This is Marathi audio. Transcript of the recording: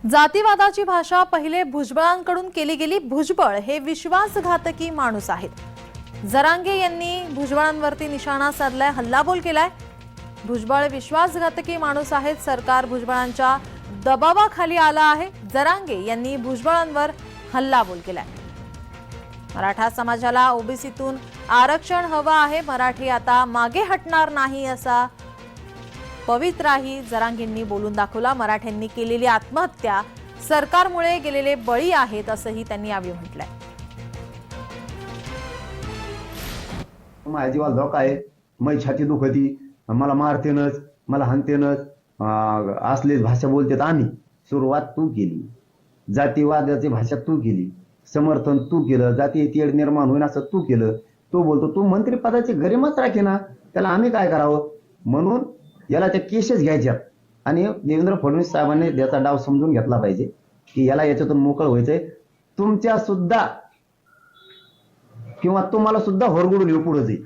जातीवादाची भाषा पहिले भुजबळांकडून केली गेली. भुजबळ हे विश्वासघातकी माणूस आहेत. जरांगे यांनी भुजबळांवरती निशाणा साधलाय, हल्लाबोल केलाय. भुजबळ विश्वासघातकी माणूस आहेत. सरकार भुजबळांच्या दबावाखाली आलं आहे. जरांगे यांनी भुजबळांवर हल्लाबोल केलाय. मराठा समाजाला ओबीसीतून आरक्षण हवं आहे. मराठी आता मागे हटणार नाही असा पवित्राही जरांगेंनी बोलून दाखवला. मराठ्यांनी केलेली आत्महत्या सरकारमुळे गेलेले बळी आहेत असंही त्यांनी यावेळी म्हटलंय. माझ्या जीवाला धोका आहे, माझी छाती दुखती, मला मारतेनच, मला हाणतेनच, असलीच भाषा बोलतात. आम्ही सुरुवात तू केली, जातीवादाची भाषा तू केली, समर्थन तू केलं, जाती तेढ निर्माण होईन असं तू केलं. तो बोलतो तू मंत्रिपदाची गरिमाच राखे ना, त्याला आम्ही काय करावं? म्हणून याला त्या केसेस घ्यायच्यात आणि देवेंद्र फडणवीस साहेबांनी त्याचा डाव समजून घेतला पाहिजे की याला याच्यातून मोकळ व्हायचंय. तुमच्या सुद्धा किंवा तुम्हाला सुद्धा होरगुडून येऊ पुढे जाईल.